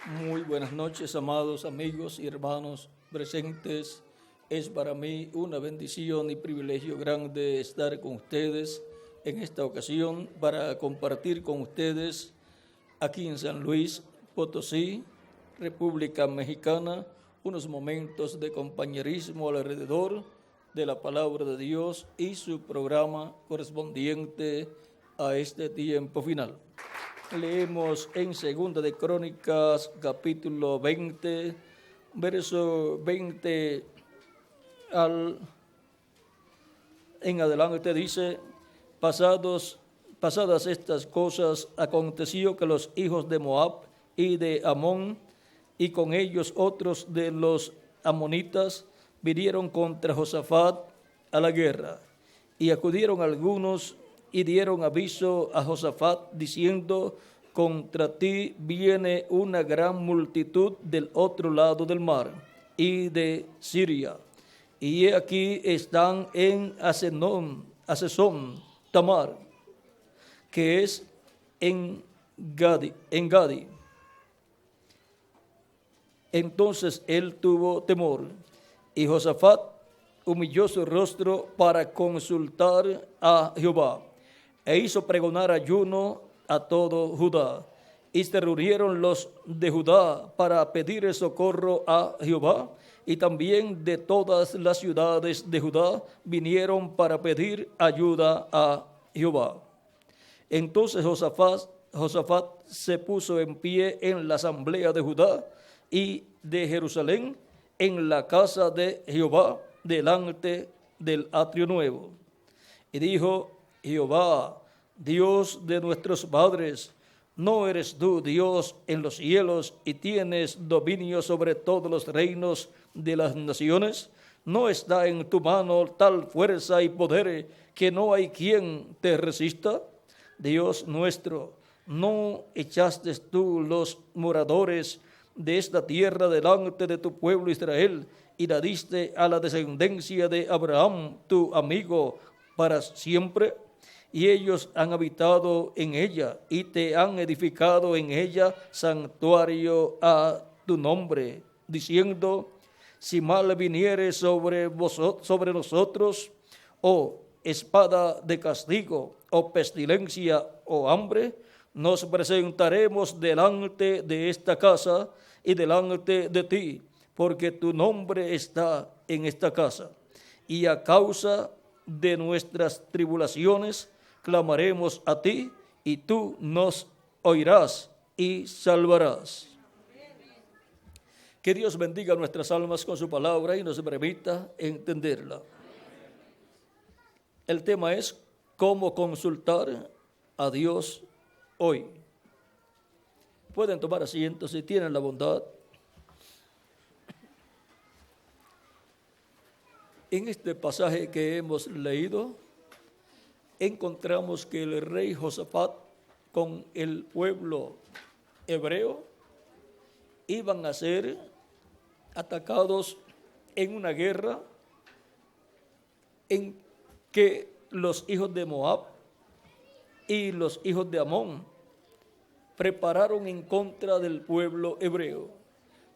Muy buenas noches, amados amigos y hermanos presentes. Es para mí una bendición y privilegio grande estar con ustedes en esta ocasión para compartir con ustedes aquí en San Luis Potosí, República Mexicana, unos momentos de compañerismo alrededor de la palabra de Dios y su programa correspondiente a este tiempo final. Leemos en Segunda de Crónicas, capítulo 20, verso 20 en adelante dice: pasadas estas cosas, aconteció que los hijos de Moab y de Amón, y con ellos otros de los amonitas, vinieron contra Josafat a la guerra. Y acudieron algunos y dieron aviso a Josafat, diciendo: contra ti viene una gran multitud del otro lado del mar y de Siria. Y he aquí están en Hasezón Tamar, que es en Gadi. Entonces él tuvo temor, y Josafat humilló su rostro para consultar a Jehová, e hizo pregonar ayuno a todo Judá. Y se reunieron los de Judá para pedir socorro a Jehová, y también de todas las ciudades de Judá vinieron para pedir ayuda a Jehová. Entonces Josafat se puso en pie en la asamblea de Judá y de Jerusalén, en la casa de Jehová, delante del atrio nuevo. Y dijo: Jehová, Dios de nuestros padres, ¿no eres tú Dios en los cielos y tienes dominio sobre todos los reinos de las naciones? ¿No está en tu mano tal fuerza y poder que no hay quien te resista? Dios nuestro, ¿no echaste tú los moradores de esta tierra delante de tu pueblo Israel y la diste a la descendencia de Abraham, tu amigo, para siempre? Y ellos han habitado en ella y te han edificado en ella santuario a tu nombre, diciendo: si mal viniere sobre nosotros, o espada de castigo, o pestilencia, o hambre, nos presentaremos delante de esta casa y delante de ti, porque tu nombre está en esta casa. Y a causa de nuestras tribulaciones clamaremos a ti, y tú nos oirás y salvarás. Que Dios bendiga nuestras almas con su palabra y nos permita entenderla. El tema es cómo consultar a Dios hoy. Pueden tomar asiento si tienen la bondad. En este pasaje que hemos leído, encontramos que el rey Josafat con el pueblo hebreo iban a ser atacados en una guerra en que los hijos de Moab y los hijos de Amón prepararon en contra del pueblo hebreo.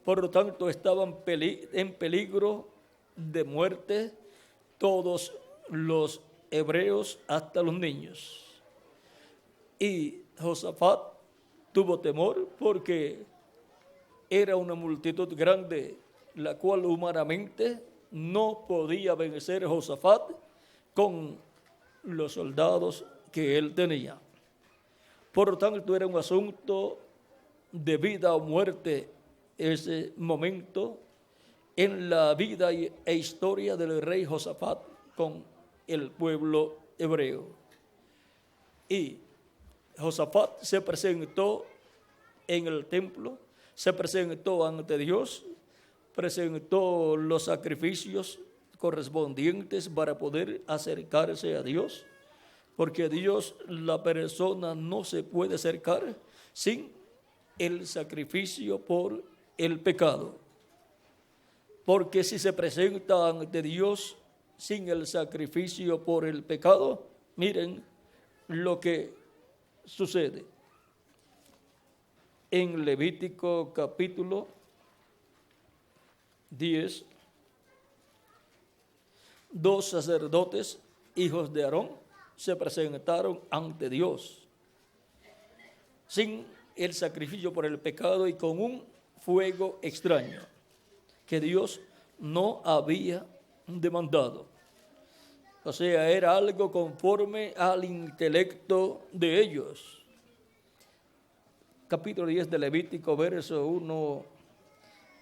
Por lo tanto, estaban en peligro de muerte todos los hebreos, hasta los niños. Y Josafat tuvo temor porque era una multitud grande, la cual humanamente no podía vencer Josafat con los soldados que él tenía. Por lo tanto, era un asunto de vida o muerte ese momento en la vida e historia del rey Josafat con el pueblo hebreo. Y Josafat se presentó en el templo, se presentó ante Dios, presentó los sacrificios correspondientes para poder acercarse a Dios, porque Dios, la persona no se puede acercar sin el sacrificio por el pecado. Porque si se presenta ante Dios sin el sacrificio por el pecado, miren lo que sucede. En Levítico capítulo 10, dos sacerdotes, hijos de Aarón, se presentaron ante Dios sin el sacrificio por el pecado y con un fuego extraño que Dios no había demandado. O sea, era algo conforme al intelecto de ellos. Capítulo 10 de Levítico, verso 1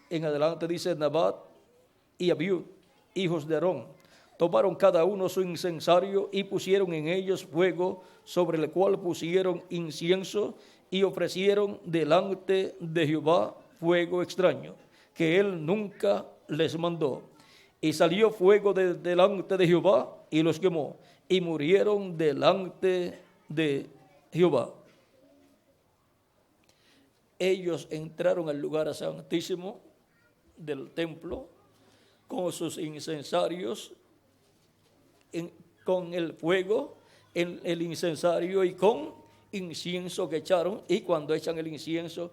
en adelante, dice: Nabat y Abiud, hijos de Aarón, tomaron cada uno su incensario y pusieron en ellos fuego, sobre el cual pusieron incienso y ofrecieron delante de Jehová fuego extraño, que él nunca les mandó. Y salió fuego de delante de Jehová y los quemó, y murieron delante de Jehová. Ellos entraron al lugar santísimo del templo con sus incensarios, con el fuego, el incensario y con incienso que echaron. Y cuando echan el incienso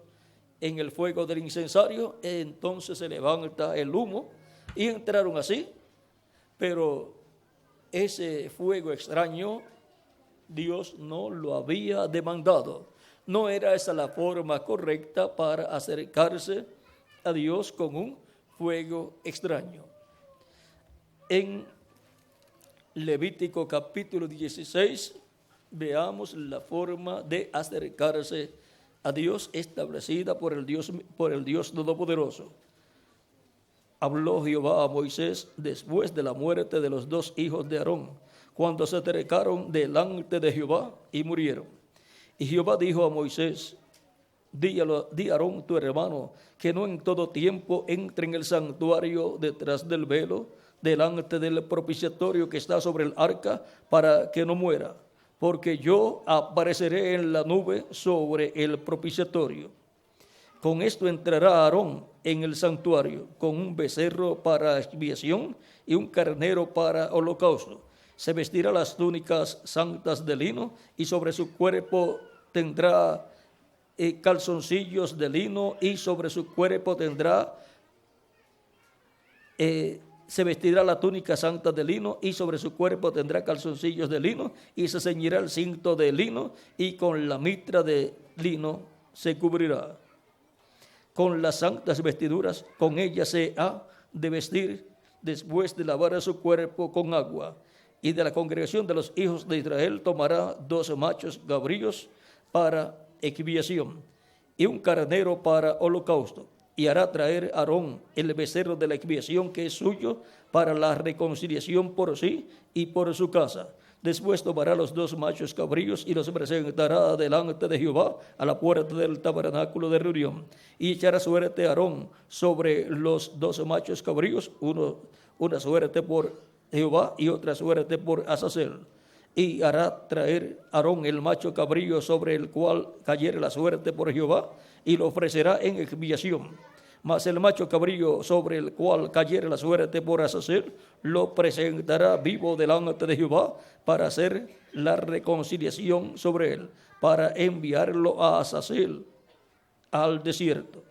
en el fuego del incensario, entonces se levanta el humo, y entraron así. Pero ese fuego extraño Dios no lo había demandado. No era esa la forma correcta para acercarse a Dios, con un fuego extraño. En Levítico capítulo 16 veamos la forma de acercarse a Dios establecida por el Dios Todopoderoso. Habló Jehová a Moisés después de la muerte de los dos hijos de Aarón, cuando se acercaron delante de Jehová y murieron. Y Jehová dijo a Moisés: di a Aarón tu hermano que no en todo tiempo entre en el santuario detrás del velo, delante del propiciatorio que está sobre el arca, para que no muera, porque yo apareceré en la nube sobre el propiciatorio. Con esto entrará Aarón en el santuario, con un becerro para expiación y un carnero para holocausto. Se vestirá las túnicas santas de lino, y sobre su cuerpo tendrá calzoncillos de lino, y sobre su cuerpo tendrá, se vestirá la túnica santa de lino, y sobre su cuerpo tendrá calzoncillos de lino, y se ceñirá el cinto de lino, y con la mitra de lino se cubrirá. Con las santas vestiduras, con ellas se ha de vestir, después de lavar su cuerpo con agua. Y de la congregación de los hijos de Israel tomará 2 machos cabríos para expiación y un carnero para holocausto. Y hará traer Aarón el becerro de la expiación, que es suyo, para la reconciliación por sí y por su casa. Después tomará los 2 machos cabríos y los presentará delante de Jehová a la puerta del tabernáculo de reunión. Y echará suerte Aarón sobre los 2 machos cabríos, una suerte por Jehová y otra suerte por Azazel. Y hará traer Aarón el macho cabrío sobre el cual cayere la suerte por Jehová, y lo ofrecerá en expiación. Mas el macho cabrío sobre el cual cayere la suerte por Azazel, lo presentará vivo delante de Jehová, para hacer la reconciliación sobre él, para enviarlo a Azazel al desierto.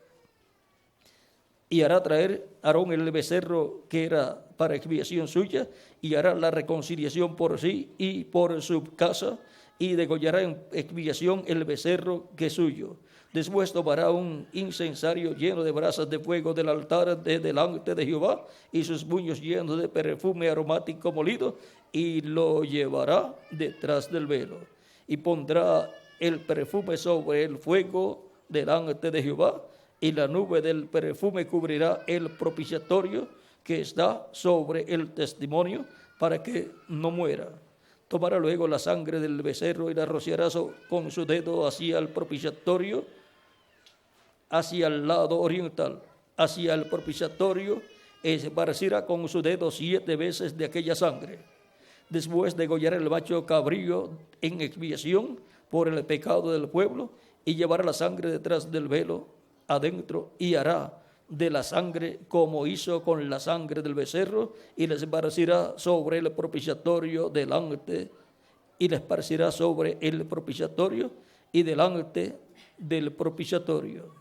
Y hará traer Aarón el becerro que era para expiación suya, y hará la reconciliación por sí y por su casa, y degollará en expiación el becerro que es suyo. Después tomará un incensario lleno de brasas de fuego del altar de delante de Jehová, y sus puños llenos de perfume aromático molido, y lo llevará detrás del velo. Y pondrá el perfume sobre el fuego delante de Jehová, y la nube del perfume cubrirá el propiciatorio que está sobre el testimonio, para que no muera. Tomará luego la sangre del becerro y la rociará con su dedo hacia el propiciatorio, hacia el lado oriental, hacia el propiciatorio, esparcirá con su dedo 7 veces de aquella sangre. Después degollará el macho cabrío en expiación por el pecado del pueblo, y llevará la sangre detrás del velo adentro, y hará de la sangre como hizo con la sangre del becerro, y la esparcirá sobre el propiciatorio delante, y la esparcirá sobre el propiciatorio y delante del propiciatorio.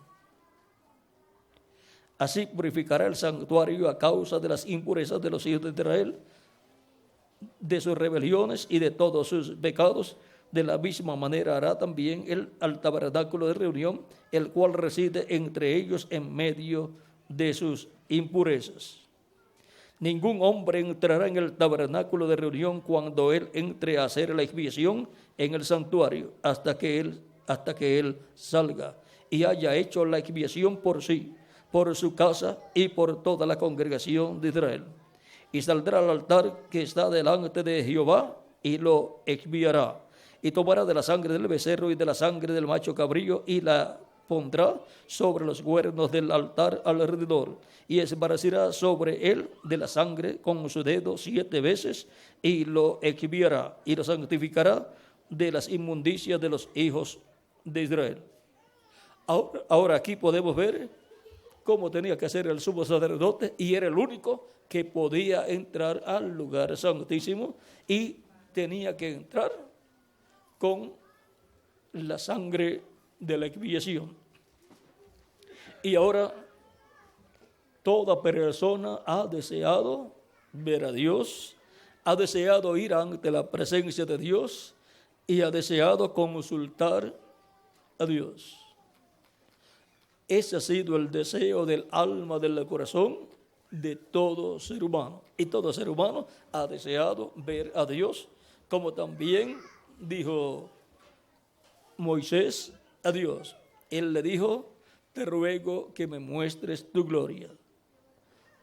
Así purificará el santuario a causa de las impurezas de los hijos de Israel, de sus rebeliones y de todos sus pecados. De la misma manera hará también al tabernáculo de reunión, el cual reside entre ellos en medio de sus impurezas. Ningún hombre entrará en el tabernáculo de reunión cuando él entre a hacer la expiación en el santuario, hasta que él salga y haya hecho la expiación por sí, por su casa y por toda la congregación de Israel. Y saldrá al altar que está delante de Jehová y lo expiará. Y tomará de la sangre del becerro y de la sangre del macho cabrío y la pondrá sobre los cuernos del altar alrededor, y esparcirá sobre él de la sangre con su dedo 7 veces, y lo expiará y lo santificará de las inmundicias de los hijos de Israel. Ahora aquí podemos ver cómo tenía que hacer el sumo sacerdote, y era el único que podía entrar al lugar santísimo, y tenía que entrar con la sangre de la expiación. Y ahora toda persona ha deseado ver a Dios, ha deseado ir ante la presencia de Dios y ha deseado consultar a Dios. Ese ha sido el deseo del alma, del corazón de todo ser humano. Y todo ser humano ha deseado ver a Dios, como también dijo Moisés a Dios. Él le dijo: te ruego que me muestres tu gloria.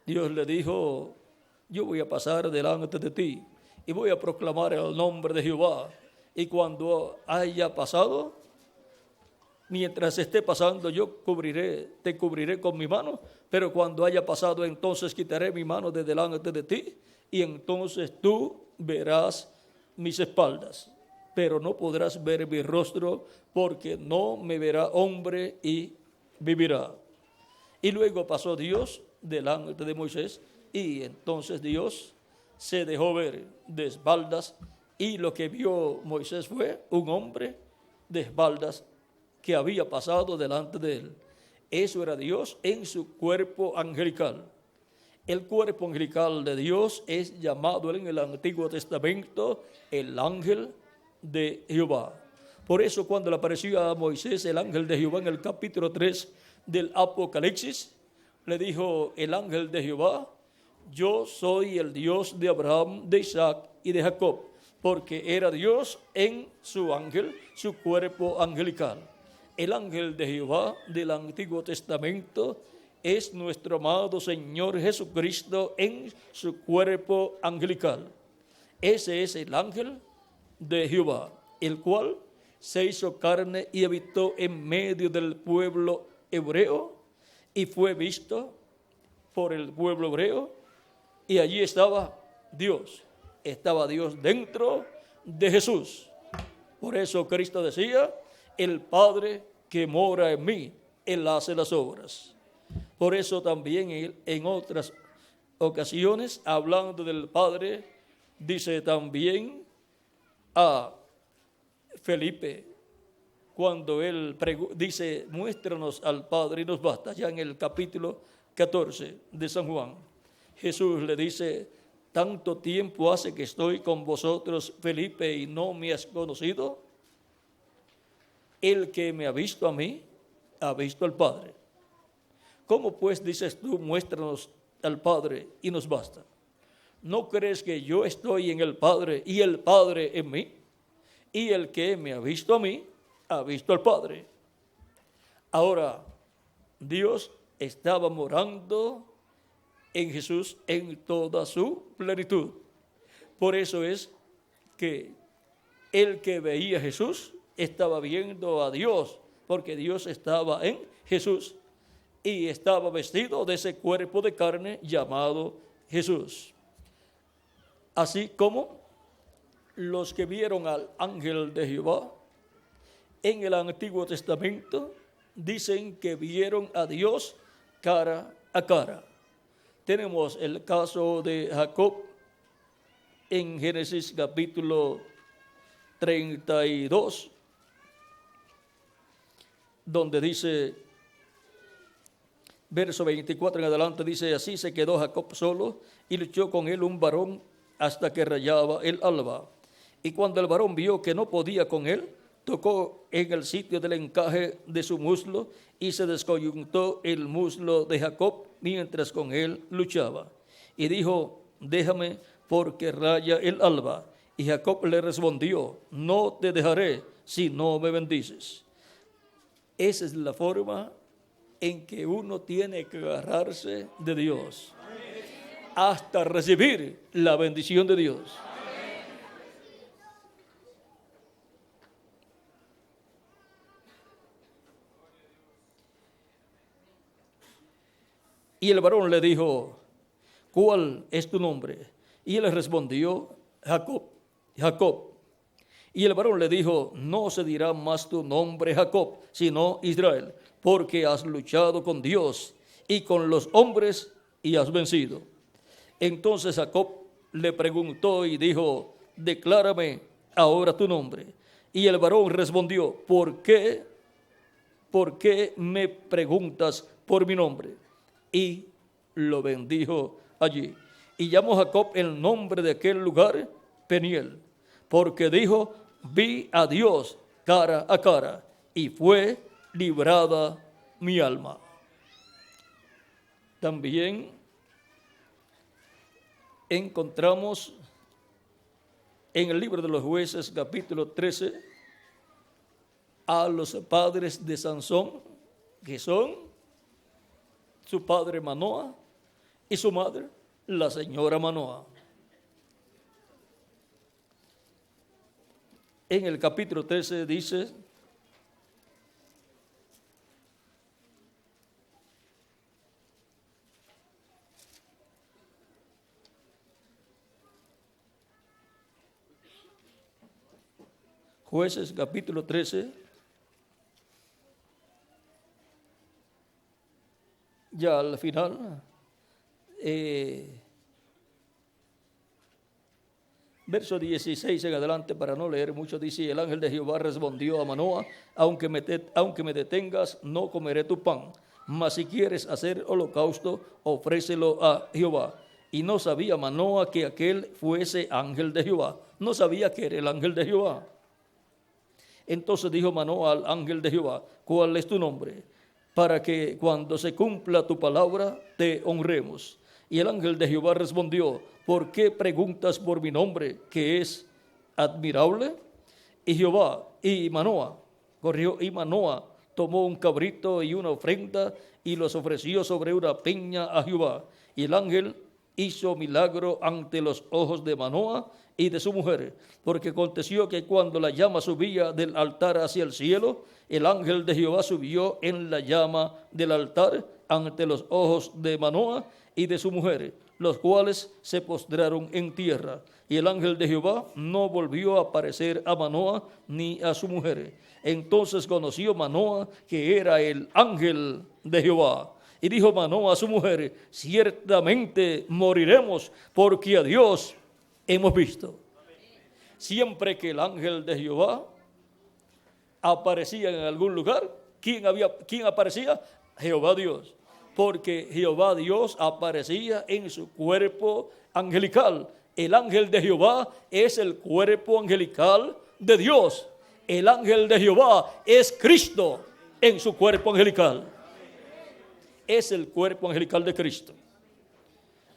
Dios le dijo: yo voy a pasar delante de ti y voy a proclamar el nombre de Jehová. Y cuando haya pasado, mientras esté pasando, yo te cubriré con mi mano, pero cuando haya pasado, entonces quitaré mi mano de delante de ti, y entonces tú verás mis espaldas, pero no podrás ver mi rostro, porque no me verá hombre y vivirá. Y luego pasó Dios delante de Moisés, y entonces Dios se dejó ver de espaldas, y lo que vio Moisés fue un hombre de espaldas que había pasado delante de él. Eso era Dios en su cuerpo angelical. El cuerpo angelical de Dios es llamado en el Antiguo Testamento el ángel de Jehová. Por eso cuando le apareció a Moisés el ángel de Jehová en el capítulo 3 del Apocalipsis, le dijo el ángel de Jehová: yo soy el Dios de Abraham, de Isaac y de Jacob, porque era Dios en su ángel, su cuerpo angelical. El ángel de Jehová del Antiguo Testamento es nuestro amado Señor Jesucristo en su cuerpo angelical. Ese es el ángel de Jehová, el cual se hizo carne y habitó en medio del pueblo hebreo, y fue visto por el pueblo hebreo, y allí estaba Dios dentro de Jesús. Por eso Cristo decía: el Padre que mora en mí, Él hace las obras. Por eso también en otras ocasiones, hablando del Padre, dice también a Felipe, cuando él dice: muéstranos al Padre y nos basta. Ya en el capítulo 14 de San Juan, Jesús le dice: tanto tiempo hace que estoy con vosotros, Felipe, y no me has conocido. El que me ha visto a mí, ha visto al Padre. ¿Cómo pues dices tú: muéstranos al Padre y nos basta? ¿No crees que yo estoy en el Padre y el Padre en mí? Y el que me ha visto a mí, ha visto al Padre. Ahora, Dios estaba morando en Jesús en toda su plenitud. Por eso es que el que veía a Jesús estaba viendo a Dios, porque Dios estaba en Jesús y estaba vestido de ese cuerpo de carne llamado Jesús. Así como los que vieron al ángel de Jehová en el Antiguo Testamento dicen que vieron a Dios cara a cara. Tenemos el caso de Jacob en Génesis capítulo 32. donde dice, verso 24 en adelante, dice: así se quedó Jacob solo y luchó con él un varón hasta que rayaba el alba. Y cuando el varón vio que no podía con él, tocó en el sitio del encaje de su muslo y se descoyuntó el muslo de Jacob mientras con él luchaba. Y dijo: déjame, porque raya el alba. Y Jacob le respondió: no te dejaré si no me bendices. Esa es la forma en que uno tiene que agarrarse de Dios hasta recibir la bendición de Dios. Y el varón le dijo: ¿cuál es tu nombre? Y él respondió: Jacob, Jacob. Y el varón le dijo: no se dirá más tu nombre Jacob, sino Israel, porque has luchado con Dios y con los hombres y has vencido. Entonces Jacob le preguntó y dijo: declárame ahora tu nombre. Y el varón respondió: ¿por qué me preguntas por mi nombre? Y lo bendijo allí. Y llamó Jacob el nombre de aquel lugar Peniel, porque dijo: vi a Dios cara a cara, y fue librada mi alma. También encontramos en el libro de los Jueces, capítulo 13, a los padres de Sansón, que son su padre Manoa y su madre, la señora Manoa. En el capítulo 13 dice: Jueces capítulo 13, ya al final, verso 16 en adelante, para no leer mucho, dice: el ángel de Jehová respondió a Manoa: aunque me detengas, no comeré tu pan, mas si quieres hacer holocausto, ofrécelo a Jehová. Y no sabía Manoa que aquel fuese ángel de Jehová, no sabía que era el ángel de Jehová. Entonces dijo Manoa al ángel de Jehová: ¿cuál es tu nombre? Para que cuando se cumpla tu palabra te honremos. Y el ángel de Jehová respondió: ¿por qué preguntas por mi nombre, que es admirable? Y Manoa tomó un cabrito y una ofrenda y los ofreció sobre una peña a Jehová. Y el ángel hizo milagro ante los ojos de Manoa y de su mujer, porque aconteció que cuando la llama subía del altar hacia el cielo, el ángel de Jehová subió en la llama del altar ante los ojos de Manoa y de su mujer, los cuales se postraron en tierra. Y el ángel de Jehová no volvió a aparecer a Manoa ni a su mujer. Entonces conoció Manoa que era el ángel de Jehová. Y dijo Manoa a su mujer: ciertamente moriremos, porque a Dios hemos visto. Siempre que el ángel de Jehová aparecía en algún lugar, ¿quién aparecía? Jehová Dios. Porque Jehová Dios aparecía en su cuerpo angelical. El ángel de Jehová es el cuerpo angelical de Dios. El ángel de Jehová es Cristo en su cuerpo angelical. Es el cuerpo angelical de Cristo.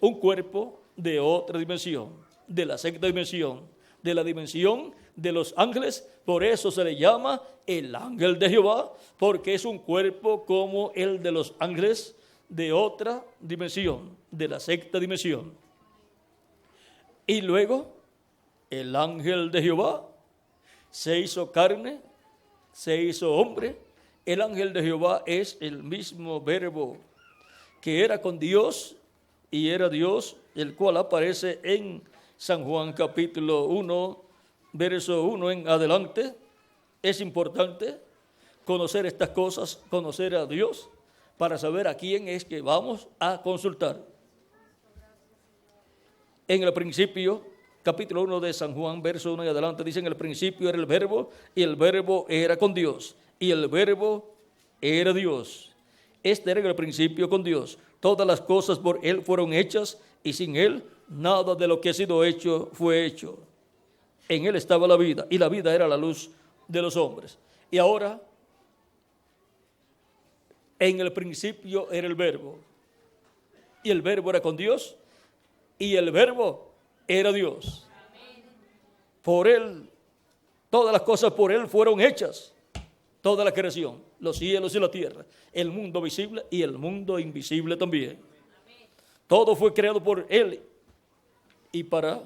Un cuerpo de otra dimensión, de la sexta dimensión, de la dimensión de los ángeles. Por eso se le llama el ángel de Jehová, porque es un cuerpo como el de los ángeles de otra dimensión, de la sexta dimensión. Y luego el ángel de Jehová se hizo carne, se hizo hombre. El ángel de Jehová es el mismo verbo que era con Dios y era Dios, el cual aparece en San Juan capítulo 1, verso 1 en adelante. Es importante conocer estas cosas, conocer a Dios, para saber a quién es que vamos a consultar. En el principio, capítulo 1 de San Juan, verso 1 en adelante, dice: en el principio era el verbo, y el verbo era con Dios, y el verbo era Dios. Este era el principio con Dios. Todas las cosas por Él fueron hechas y sin Él nada de lo que ha sido hecho fue hecho. En Él estaba la vida y la vida era la luz de los hombres. Y ahora, en el principio era el Verbo. Y el Verbo era con Dios y el Verbo era Dios. Por Él, todas las cosas por Él fueron hechas. Toda la creación, los cielos y la tierra, el mundo visible y el mundo invisible también. Todo fue creado por Él y para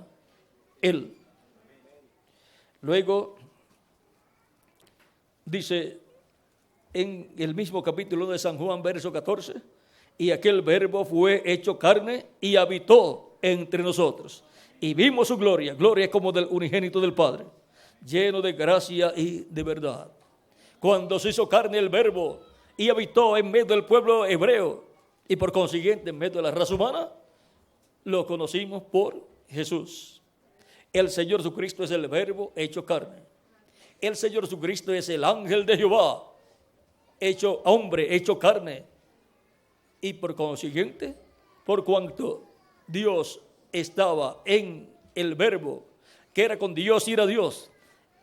Él. Luego dice en el mismo capítulo de San Juan, verso 14, y aquel Verbo fue hecho carne y habitó entre nosotros. Y vimos su gloria, gloria como del unigénito del Padre, lleno de gracia y de verdad. Cuando se hizo carne el Verbo y habitó en medio del pueblo hebreo y por consiguiente en medio de la raza humana, lo conocimos por Jesús. El Señor Jesucristo es el Verbo hecho carne. El Señor Jesucristo es el ángel de Jehová, hecho hombre, hecho carne. Y por consiguiente, por cuanto Dios estaba en el Verbo, que era con Dios y era Dios,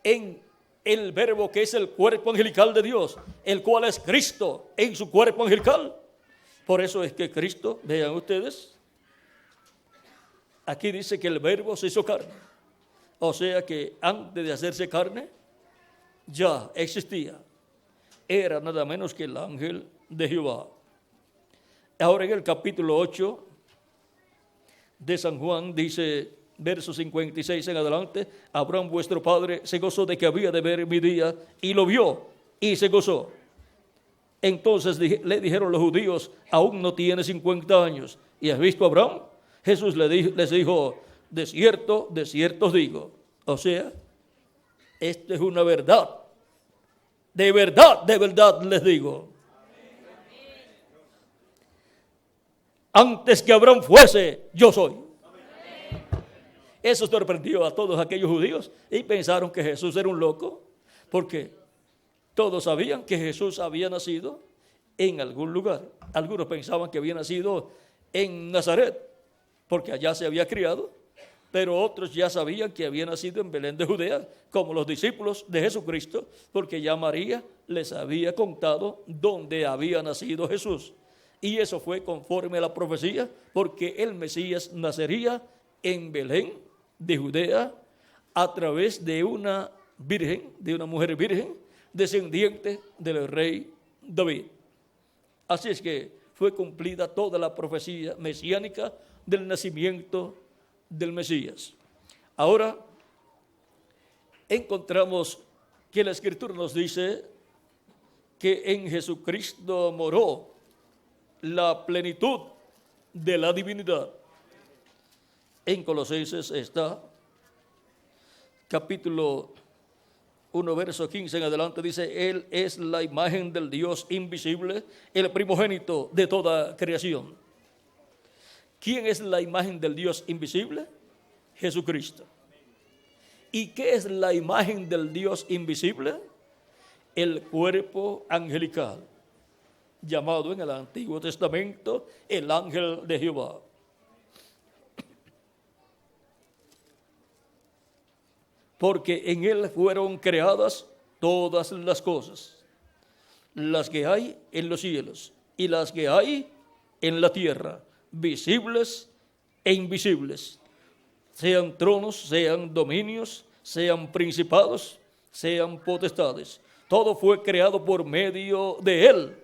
en el Verbo que es el cuerpo angelical de Dios, el cual es Cristo en su cuerpo angelical. Por eso es que Cristo, vean ustedes, aquí dice que el Verbo se hizo carne. O sea que antes de hacerse carne, ya existía. Era nada menos que el ángel de Jehová. Ahora en el capítulo 8 de San Juan dice, verso 56 en adelante, Abraham vuestro padre se gozó de que había de ver mi día y lo vio y se gozó. Entonces le dijeron los judíos, aún no tiene 50 años y has visto a Abraham. Jesús les dijo, de cierto os digo. O sea, esto es una verdad. De verdad les digo. Antes que Abraham fuese, yo soy. Eso sorprendió a todos aquellos judíos y pensaron que Jesús era un loco, porque todos sabían que Jesús había nacido en algún lugar. Algunos pensaban que había nacido en Nazaret, porque allá se había criado, pero otros ya sabían que había nacido en Belén de Judea, como los discípulos de Jesucristo, porque ya María les había contado dónde había nacido Jesús. Y eso fue conforme a la profecía, porque el Mesías nacería en Belén de Judea a través de una virgen, de una mujer virgen, descendiente del rey David. Así es que fue cumplida toda la profecía mesiánica del nacimiento del Mesías. Ahora encontramos que la Escritura nos dice que en Jesucristo moró la plenitud de la divinidad. En Colosenses está, capítulo 1, verso 15 en adelante, dice, Él es la imagen del Dios invisible, el primogénito de toda creación. ¿Quién es la imagen del Dios invisible? Jesucristo. ¿Y qué es la imagen del Dios invisible? El cuerpo angelical, llamado en el Antiguo Testamento el ángel de Jehová. Porque en él fueron creadas todas las cosas, las que hay en los cielos y las que hay en la tierra, visibles e invisibles, sean tronos, sean dominios, sean principados, sean potestades. Todo fue creado por medio de él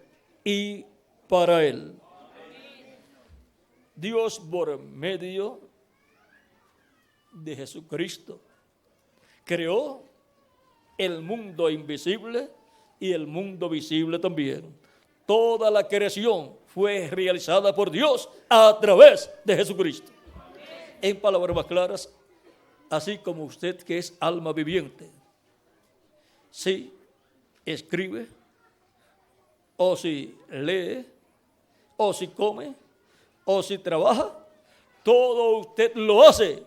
y para él. Dios, por medio de Jesucristo, creó el mundo invisible y el mundo visible también. Toda la creación fue realizada por Dios a través de Jesucristo. En palabras más claras, así como usted que es alma viviente, si escribe, o si lee, o si come, o si trabaja, todo usted lo hace,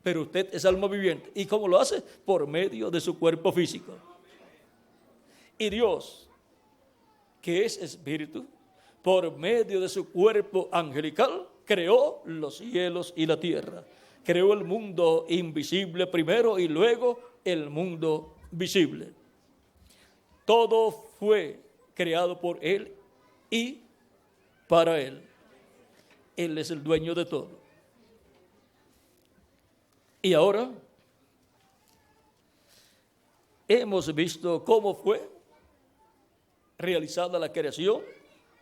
pero usted es alma viviente. ¿Y cómo lo hace? Por medio de su cuerpo físico. Y Dios que es espíritu, por medio de su cuerpo angelical, creó los cielos y la tierra. Creó el mundo invisible primero y luego el mundo visible. Todo fue creado por Él y para Él. Él es el dueño de todo. Y ahora hemos visto cómo fue realizada la creación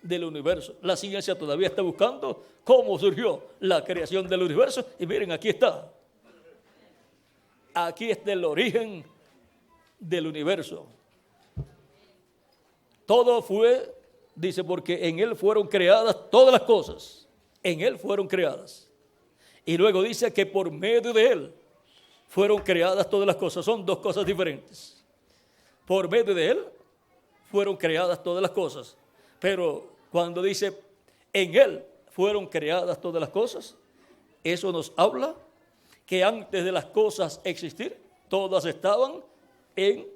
del universo. La ciencia todavía está buscando cómo surgió la creación del universo. Y miren, aquí está. Aquí está el origen del universo. Todo fue, dice, porque en Él fueron creadas todas las cosas. En Él fueron creadas. Y luego dice que por medio de Él fueron creadas todas las cosas. Son dos cosas diferentes. Por medio de Él fueron creadas todas las cosas. Pero cuando dice en Él fueron creadas todas las cosas, eso nos habla que antes de las cosas existir, todas estaban en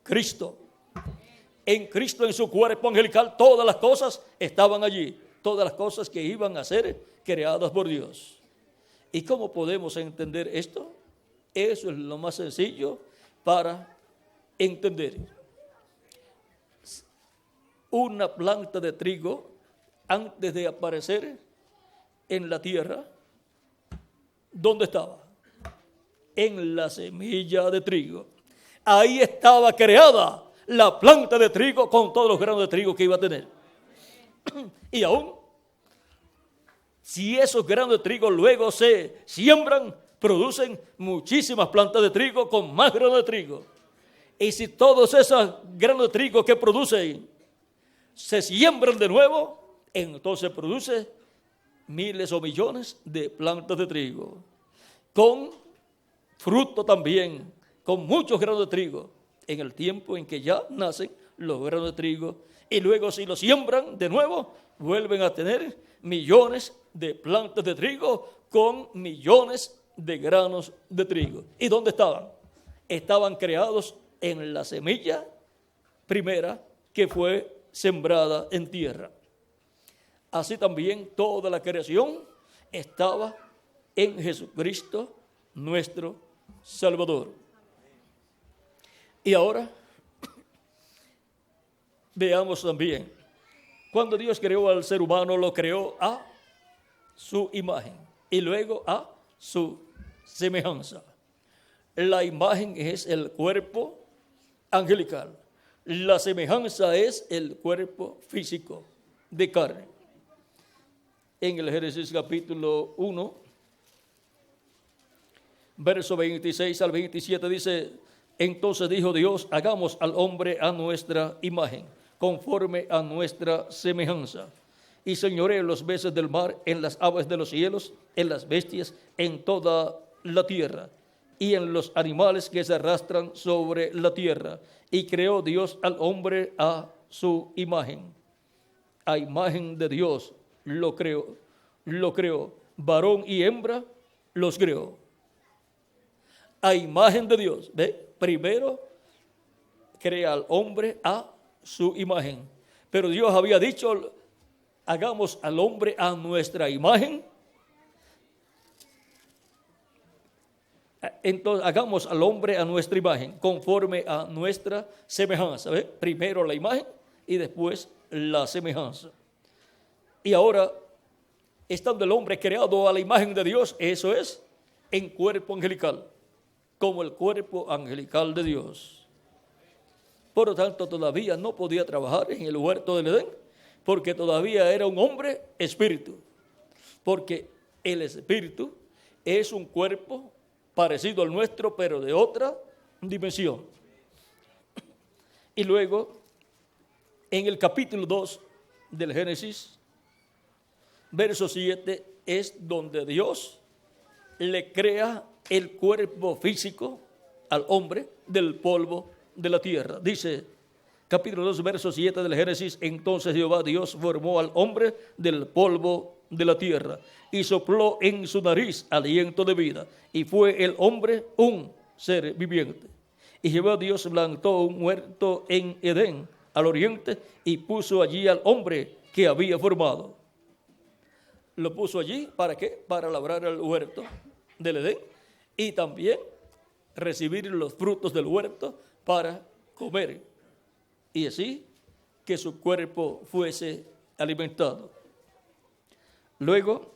Cristo. En Cristo, en su cuerpo angelical, todas las cosas estaban allí. Todas las cosas que iban a ser creadas por Dios. ¿Y cómo podemos entender esto? Eso es lo más sencillo para entender. Una planta de trigo, antes de aparecer en la tierra, ¿dónde estaba? En la semilla de trigo. Ahí estaba creada la planta de trigo con todos los granos de trigo que iba a tener. Y aún, si esos granos de trigo luego se siembran, producen muchísimas plantas de trigo con más granos de trigo. Y si todos esos granos de trigo que producen se siembran de nuevo, entonces produce miles o millones de plantas de trigo. Con fruto también, con muchos granos de trigo, en el tiempo en que ya nacen los granos de trigo. Y luego si los siembran de nuevo, vuelven a tener millones de plantas de trigo con millones de granos de trigo. ¿Y dónde estaban? Estaban creados en la semilla primera que fue sembrada en tierra. Así también toda la creación estaba en Jesucristo, nuestro Salvador. Y ahora veamos también, cuando Dios creó al ser humano, lo creó a su imagen y luego a su semejanza. La imagen es el cuerpo angelical. La semejanza es el cuerpo físico de carne. En el Génesis capítulo 1, verso 26 al 27 dice: entonces dijo Dios, hagamos al hombre a nuestra imagen, conforme a nuestra semejanza, y señoree en los peces del mar, en las aves de los cielos, en las bestias, en toda la tierra, y en los animales que se arrastran sobre la tierra. Y creó Dios al hombre a su imagen. A imagen de Dios lo creó. Varón y hembra los creó. A imagen de Dios. ¿Ve? Primero crea al hombre a su imagen. Pero Dios había dicho, hagamos al hombre a nuestra imagen. Entonces hagamos al hombre a nuestra imagen, conforme a nuestra semejanza. ¿Ve? Primero la imagen y después la semejanza. Y ahora, estando el hombre creado a la imagen de Dios, eso es, en cuerpo angelical, como el cuerpo angelical de Dios. Por lo tanto, todavía no podía trabajar en el huerto del Edén, porque todavía era un hombre espíritu. Porque el espíritu es un cuerpo parecido al nuestro, pero de otra dimensión. Y luego, en el capítulo 2 del Génesis, verso 7, es donde Dios le crea el cuerpo físico al hombre del polvo de la tierra. Dice, capítulo 2, verso 7 del Génesis: entonces Jehová Dios formó al hombre del polvo de la tierra y sopló en su nariz aliento de vida, y fue el hombre un ser viviente. Y Jehová Dios plantó un huerto en Edén al oriente y puso allí al hombre que había formado. Lo puso allí, ¿para qué? Para labrar el huerto del Edén y también recibir los frutos del huerto para comer. Y así que su cuerpo fuese alimentado. Luego,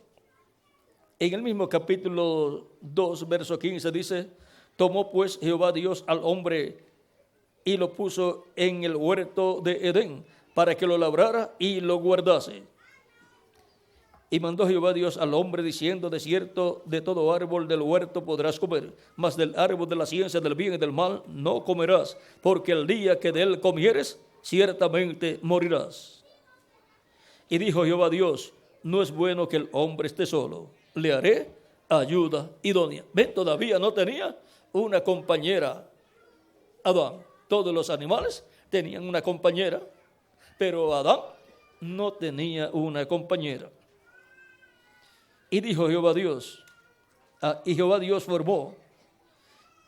en el mismo capítulo 2, verso 15 dice: tomó pues Jehová Dios al hombre y lo puso en el huerto de Edén para que lo labrara y lo guardase. Y mandó Jehová Dios al hombre diciendo: de cierto, de todo árbol del huerto podrás comer, mas del árbol de la ciencia del bien y del mal no comerás, porque el día que de él comieres, ciertamente morirás. Y dijo Jehová Dios: no es bueno que el hombre esté solo, le haré ayuda idónea. ¿Ven? Todavía no tenía una compañera Adán. Todos los animales tenían una compañera, pero Adán no tenía una compañera. Y dijo Jehová Dios, y Jehová Dios formó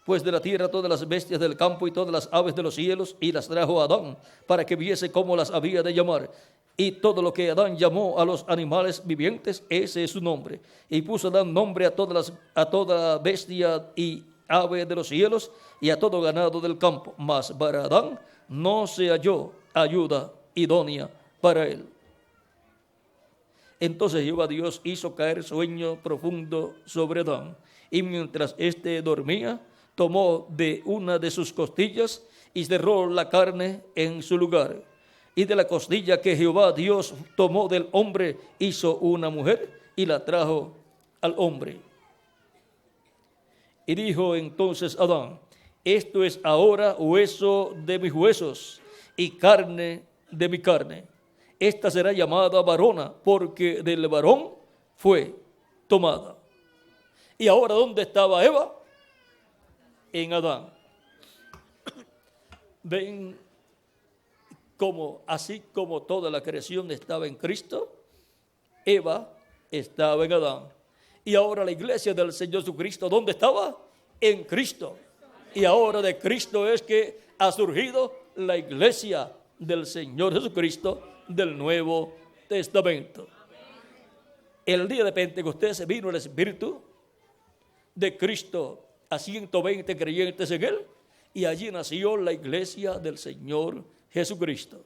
pues de la tierra todas las bestias del campo y todas las aves de los cielos, y las trajo a Adán para que viese cómo las había de llamar. Y todo lo que Adán llamó a los animales vivientes, ese es su nombre. Y puso Adán nombre a toda bestia y ave de los cielos y a todo ganado del campo. Mas para Adán no se halló ayuda idónea para él. Entonces Jehová Dios hizo caer sueño profundo sobre Adán, y mientras éste dormía, tomó de una de sus costillas y cerró la carne en su lugar. Y de la costilla que Jehová Dios tomó del hombre, hizo una mujer y la trajo al hombre. Y dijo entonces Adán: esto es ahora hueso de mis huesos y carne de mi carne. Esta será llamada varona, porque del varón fue tomada. ¿Y ahora dónde estaba Eva? En Adán. Ven como así como toda la creación estaba en Cristo, Eva estaba en Adán. Y ahora la iglesia del Señor Jesucristo, ¿dónde estaba? En Cristo. Y ahora de Cristo es que ha surgido la iglesia del Señor Jesucristo del Nuevo Testamento. El día de Pentecostés vino el Espíritu de Cristo a 120 creyentes en él, y allí nació la iglesia del Señor Jesucristo.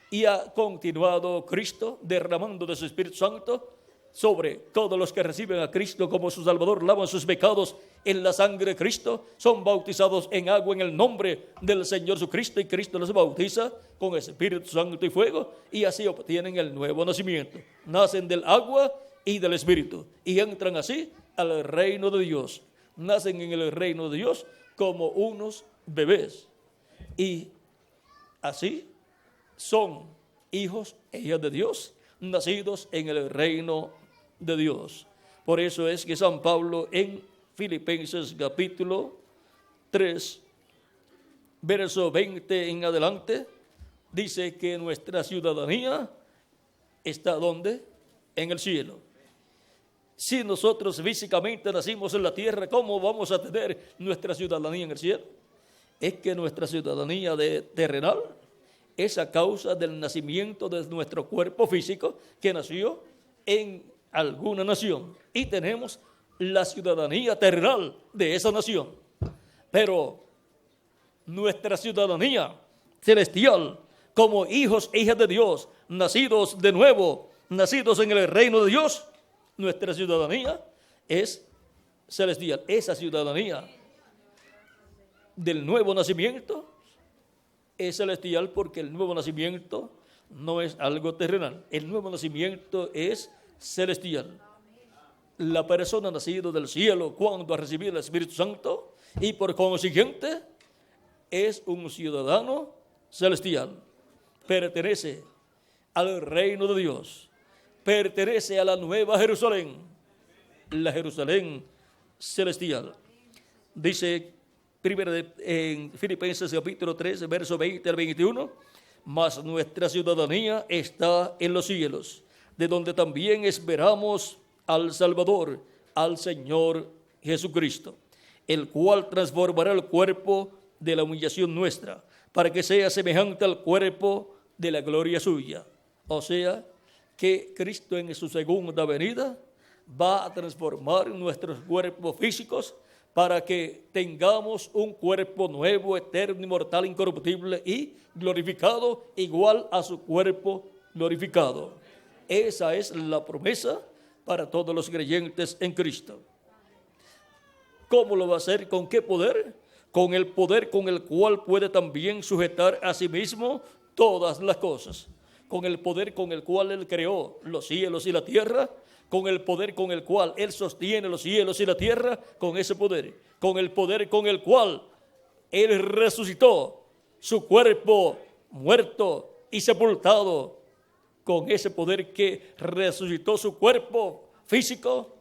Y ha continuado Cristo derramando de su Espíritu Santo sobre todos los que reciben a Cristo como su Salvador, lavan sus pecados en la sangre de Cristo, son bautizados en agua en el nombre del Señor Jesucristo, y Cristo los bautiza con Espíritu Santo y fuego, y así obtienen el nuevo nacimiento. Nacen del agua y del Espíritu, y entran así al reino de Dios. Nacen en el reino de Dios como unos bebés, y así son hijos e hijas de Dios, nacidos en el reino de Dios. Por eso es que San Pablo en Filipenses capítulo 3, verso 20 en adelante, dice que nuestra ciudadanía está ¿dónde? En el cielo. Si nosotros físicamente nacimos en la tierra, ¿cómo vamos a tener nuestra ciudadanía en el cielo? Es que nuestra ciudadanía terrenal es a causa del nacimiento de nuestro cuerpo físico que nació en alguna nación, y tenemos la ciudadanía terrenal de esa nación. Pero nuestra ciudadanía celestial, como hijos e hijas de Dios, nacidos de nuevo, nacidos en el reino de Dios, nuestra ciudadanía es celestial. Esa ciudadanía del nuevo nacimiento es celestial, porque el nuevo nacimiento no es algo terrenal. El nuevo nacimiento es celestial. La persona nacida del cielo cuando ha recibido el Espíritu Santo, y por consiguiente es un ciudadano celestial. Pertenece al reino de Dios. Pertenece a la nueva Jerusalén, la Jerusalén celestial. Dice primero en Filipenses capítulo 3, verso 20 al 21, mas nuestra ciudadanía está en los cielos, de donde también esperamos al Salvador, al Señor Jesucristo, el cual transformará el cuerpo de la humillación nuestra para que sea semejante al cuerpo de la gloria suya. O sea, que Cristo en su segunda venida va a transformar nuestros cuerpos físicos para que tengamos un cuerpo nuevo, eterno, inmortal, incorruptible y glorificado, igual a su cuerpo glorificado. Esa es la promesa para todos los creyentes en Cristo. ¿Cómo lo va a hacer? ¿Con qué poder? Con el poder con el cual puede también sujetar a sí mismo todas las cosas. Con el poder con el cual Él creó los cielos y la tierra, con el poder con el cual Él sostiene los cielos y la tierra, con ese poder. Con el poder con el cual Él resucitó su cuerpo muerto y sepultado, con ese poder que resucitó su cuerpo físico,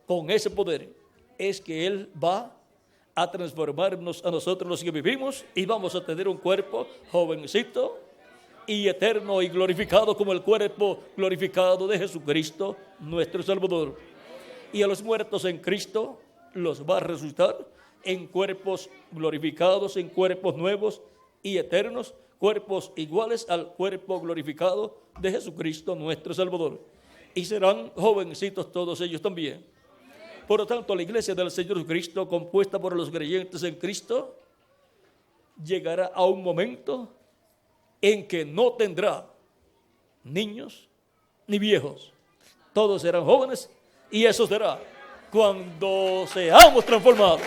con ese poder es que Él va a transformarnos a nosotros los que vivimos y vamos a tener un cuerpo jovencito y eterno y glorificado como el cuerpo glorificado de Jesucristo, nuestro Salvador. Y a los muertos en Cristo los va a resucitar en cuerpos glorificados, en cuerpos nuevos y eternos, cuerpos iguales al cuerpo glorificado de Jesucristo, nuestro Salvador. Y serán jovencitos todos ellos también. Por lo tanto, la iglesia del Señor Jesucristo, compuesta por los creyentes en Cristo, llegará a un momento en que no tendrá niños ni viejos. Todos serán jóvenes y eso será cuando seamos transformados.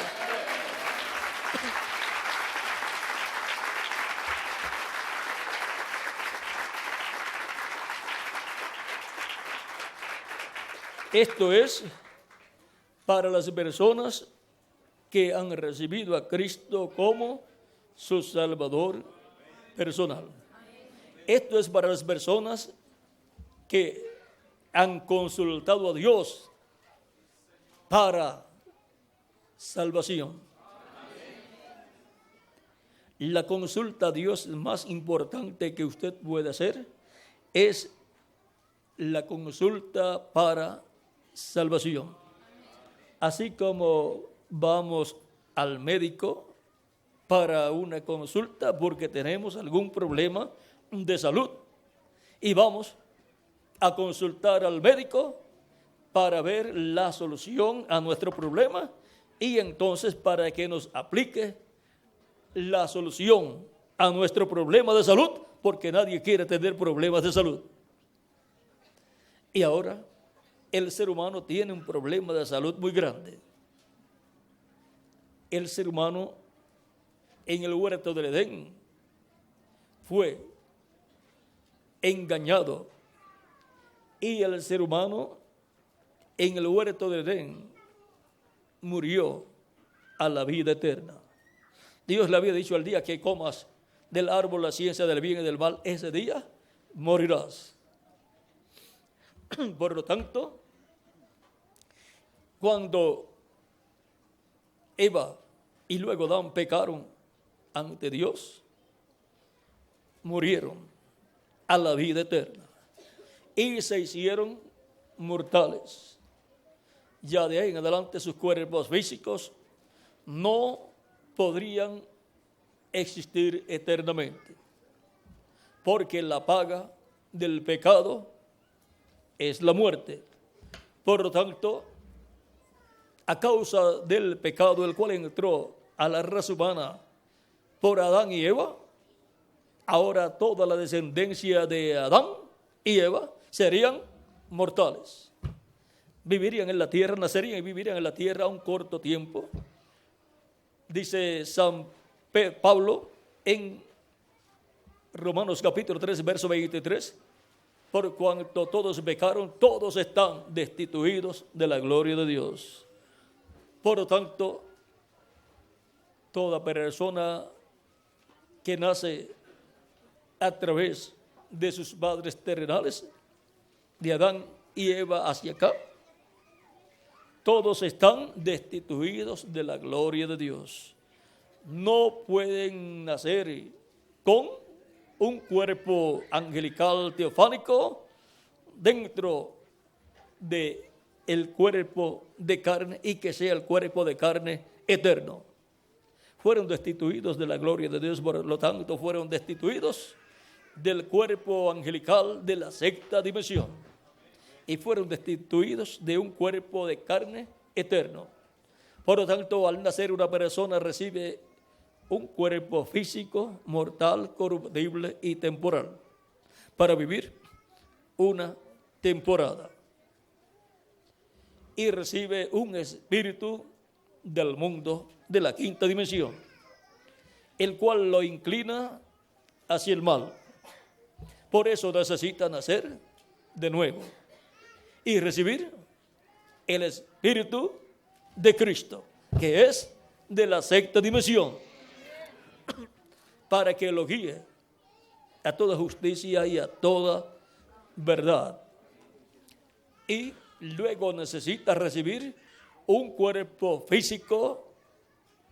Esto es para las personas que han recibido a Cristo como su Salvador personal. Esto es para las personas que han consultado a Dios para salvación. La consulta a Dios más importante que usted puede hacer es la consulta para salvación. Así como vamos al médico para una consulta porque tenemos algún problema de salud y vamos a consultar al médico para ver la solución a nuestro problema y entonces para que nos aplique la solución a nuestro problema de salud, porque nadie quiere tener problemas de salud. Y ahora el ser humano tiene un problema de salud muy grande. El ser humano en el huerto del Edén fue engañado y el ser humano en el huerto del Edén murió a la vida eterna. Dios le había dicho: al día que comas del árbol la ciencia del bien y del mal, ese día morirás. Por lo tanto, cuando Eva y luego Adán pecaron ante Dios, murieron a la vida eterna y se hicieron mortales. Ya de ahí en adelante sus cuerpos físicos no podrían existir eternamente, porque la paga del pecado es la muerte. Por lo tanto, a causa del pecado el cual entró a la raza humana por Adán y Eva, ahora toda la descendencia de Adán y Eva serían mortales. Vivirían en la tierra, nacerían y vivirían en la tierra un corto tiempo. Dice San Pablo en Romanos capítulo 3, verso 23, por cuanto todos pecaron, todos están destituidos de la gloria de Dios. Por lo tanto, toda persona que nace a través de sus padres terrenales, de Adán y Eva hacia acá, todos están destituidos de la gloria de Dios. No pueden nacer con un cuerpo angelical teofánico dentro de el cuerpo de carne y que sea el cuerpo de carne eterno. fueron destituidos de la gloria de Dios, por lo tanto fueron destituidos del cuerpo angelical de la sexta dimensión y fueron destituidos de un cuerpo de carne eterno. Por lo tanto, al nacer una persona recibe un cuerpo físico, mortal, corruptible y temporal, para vivir una temporada. Y recibe un espíritu del mundo de la quinta dimensión, el cual lo inclina hacia el mal. Por eso necesita nacer de nuevo y recibir el espíritu de Cristo, que es de la sexta dimensión, para que lo guíe a toda justicia y a toda verdad. Y luego necesita recibir un cuerpo físico,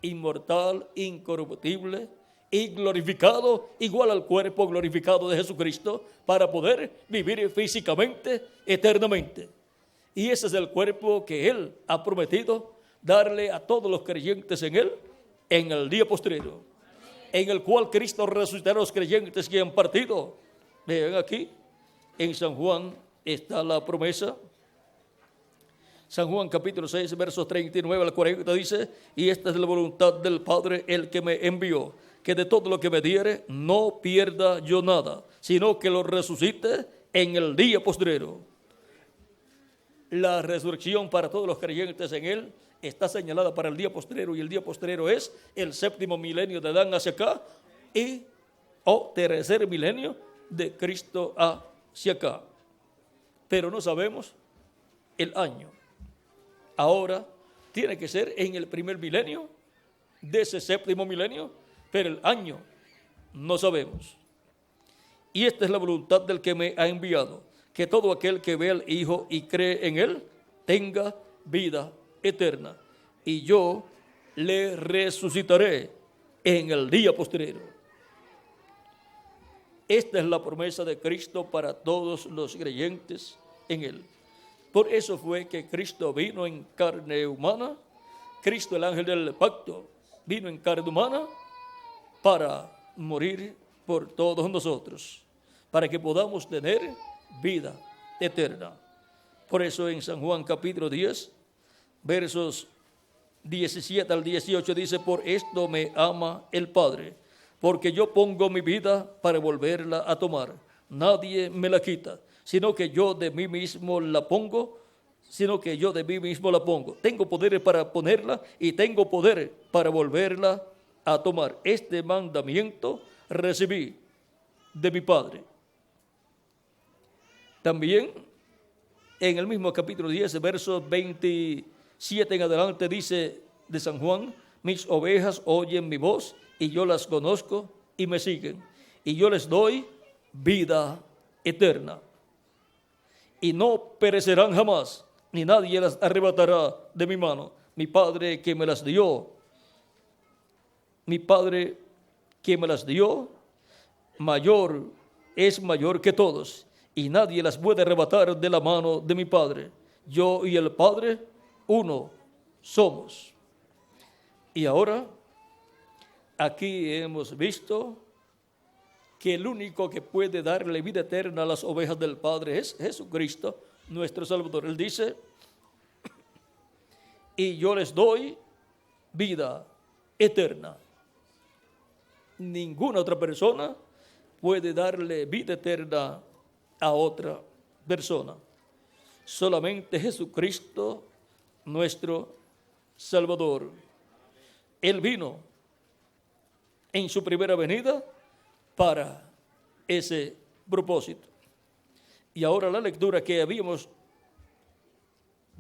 inmortal, incorruptible y glorificado, igual al cuerpo glorificado de Jesucristo, para poder vivir físicamente, eternamente. Y ese es el cuerpo que Él ha prometido darle a todos los creyentes en Él en el día postrero, en el cual Cristo resucitará a los creyentes que han partido. Vean aquí, en San Juan está la promesa. San Juan capítulo 6, versos 39 al 40 dice: y esta es la voluntad del Padre, el que me envió, que de todo lo que me diere no pierda yo nada, sino que lo resucite en el día postrero. La resurrección para todos los creyentes en Él está señalada para el día postrero, y el día postrero es el séptimo milenio de Adán hacia acá y tercer milenio de Cristo hacia acá. Pero no sabemos el año. Ahora tiene que ser en el primer milenio de ese séptimo milenio, pero el año no sabemos. Y esta es la voluntad del que me ha enviado, que todo aquel que ve al Hijo y cree en Él tenga vida eterna, y yo le resucitaré en el día postrero. Esta es la promesa de Cristo para todos los creyentes en Él. Por eso fue que Cristo vino en carne humana. Cristo, el ángel del pacto, vino en carne humana para morir por todos nosotros, para que podamos tener vida eterna. Por eso en San Juan capítulo 10, versos 17 al 18 dice: por esto me ama el Padre, porque yo pongo mi vida para volverla a tomar. Nadie me la quita, sino que yo de mí mismo la pongo. Tengo poder para ponerla y tengo poder para volverla a tomar. Este mandamiento recibí de mi Padre. También en el mismo capítulo 10, versos 27 en adelante dice de San Juan: mis ovejas oyen mi voz y yo las conozco y me siguen, y yo les doy vida eterna, y no perecerán jamás, ni nadie las arrebatará de mi mano. Mi Padre que me las dio es mayor que todos, y nadie las puede arrebatar de la mano de mi Padre. Yo y el Padre uno somos. Y ahora aquí hemos visto que el único que puede darle vida eterna a las ovejas del Padre es Jesucristo, nuestro Salvador. Él dice: y yo les doy vida eterna. Ninguna otra persona puede darle vida eterna a otra persona. Solamente Jesucristo, nuestro Salvador. Él vino en su primera venida para ese propósito. Y ahora la lectura que habíamos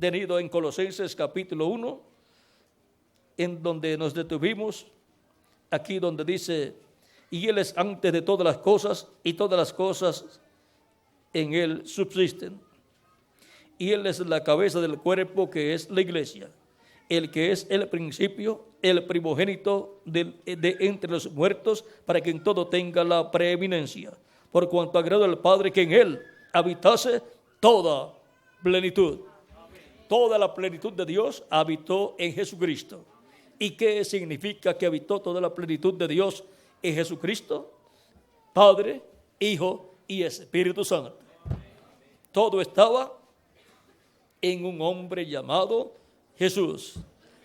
tenido en Colosenses capítulo 1, en donde nos detuvimos, aquí donde dice: y Él es antes de todas las cosas, y todas las cosas en Él subsisten. Y Él es la cabeza del cuerpo, que es la iglesia, el que es el principio, el primogénito de entre los muertos, para que en todo tenga la preeminencia, por cuanto agradó al Padre que en Él habitase toda plenitud. Toda la plenitud de Dios habitó en Jesucristo, ¿Y qué significa que habitó toda la plenitud de Dios en Jesucristo? Padre, Hijo y Espíritu Santo. Todo estaba en un hombre llamado Jesús.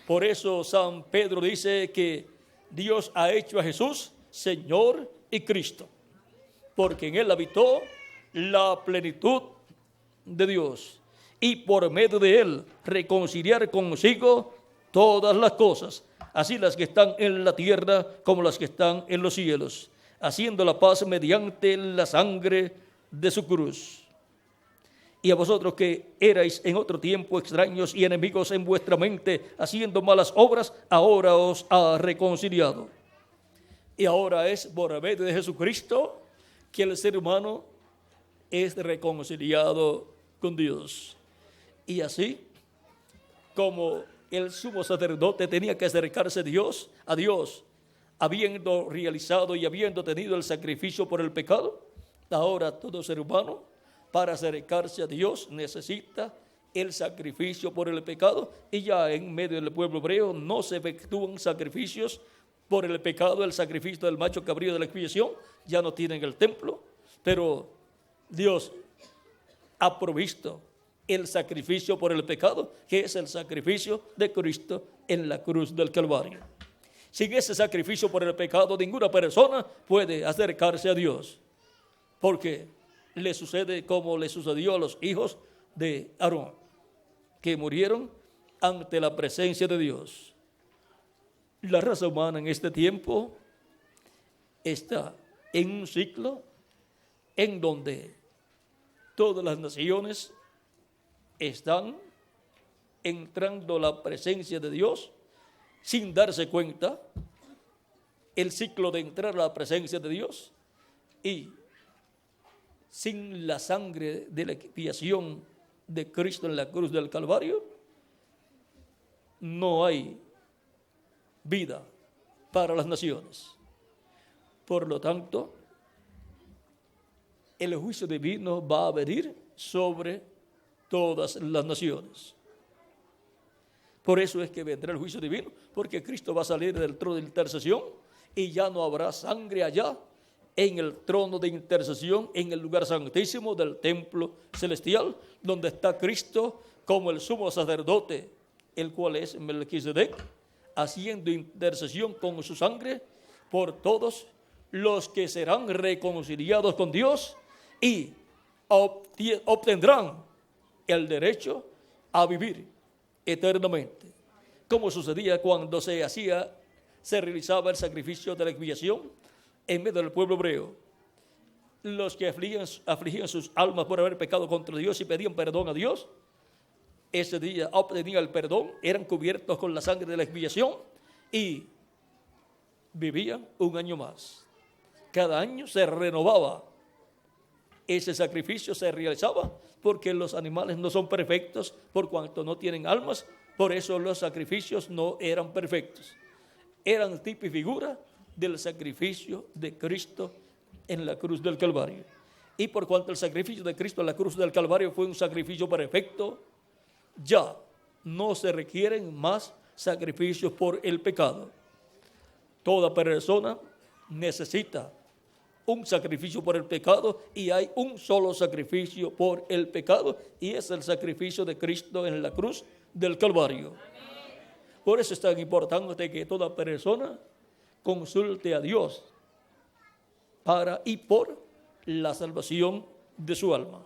Por eso San Pedro dice que Dios ha hecho a Jesús Señor y Cristo, porque en él habitó la plenitud de Dios, y por medio de él reconciliar consigo todas las cosas, así las que están en la tierra como las que están en los cielos, haciendo la paz mediante la sangre de su cruz. Y a vosotros que erais en otro tiempo extraños y enemigos en vuestra mente, haciendo malas obras, ahora os ha reconciliado. Y ahora es por medio de Jesucristo que el ser humano es reconciliado con Dios. Y así como el sumo sacerdote tenía que acercarse a Dios, habiendo realizado y habiendo tenido el sacrificio por el pecado, ahora todo ser humano, para acercarse a Dios, necesita el sacrificio por el pecado. Y ya en medio del pueblo hebreo no se efectúan sacrificios por el pecado. El sacrificio del macho cabrío de la expiación ya no tienen el templo, pero Dios ha provisto el sacrificio por el pecado, que es el sacrificio de Cristo en la cruz del Calvario. Sin ese sacrificio por el pecado, ninguna persona puede acercarse a Dios, porque le sucede como le sucedió a los hijos de Aarón, que murieron ante la presencia de Dios. La raza humana en este tiempo está en un ciclo en donde todas las naciones están entrando a la presencia de Dios sin darse cuenta. El ciclo de entrar a la presencia de Dios, y sin la sangre de la expiación de Cristo en la cruz del Calvario, no hay vida para las naciones. Por lo tanto, el juicio divino va a venir sobre todas las naciones. Por eso es que vendrá el juicio divino, porque Cristo va a salir del trono de intercesión y ya no habrá sangre allá en el trono de intercesión, en el lugar santísimo del templo celestial, donde está Cristo como el sumo sacerdote, el cual es Melquisedec, haciendo intercesión con su sangre por todos los que serán reconciliados con Dios y obtendrán el derecho a vivir eternamente, como sucedía cuando se realizaba el sacrificio de la expiación en medio del pueblo hebreo. Los que afligían sus almas por haber pecado contra Dios y pedían perdón a Dios, ese día obtenían el perdón, eran cubiertos con la sangre de la expiación y vivían un año más. Cada año se renovaba. Ese sacrificio se realizaba porque los animales no son perfectos por cuanto no tienen almas. Por eso los sacrificios no eran perfectos. Eran tipo y figura del sacrificio de Cristo en la cruz del Calvario. Y por cuanto el sacrificio de Cristo en la cruz del Calvario fue un sacrificio perfecto, ya no se requieren más sacrificios por el pecado. Toda persona necesita un sacrificio por el pecado, y hay un solo sacrificio por el pecado, y es el sacrificio de Cristo en la cruz del Calvario. Por eso es tan importante que toda persona consulte a Dios para y por la salvación de su alma,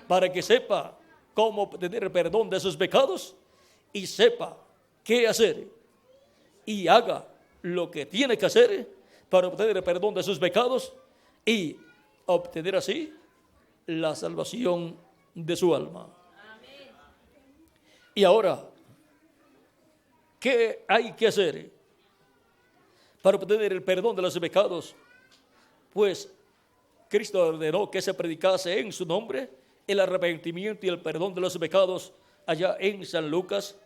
para que sepa cómo obtener perdón de sus pecados y sepa qué hacer y haga lo que tiene que hacer para obtener el perdón de sus pecados y obtener así la salvación de su alma. Y ahora, ¿qué hay que hacer para obtener el perdón de los pecados? Pues Cristo ordenó que se predicase en su nombre el arrepentimiento y el perdón de los pecados allá en San Lucas,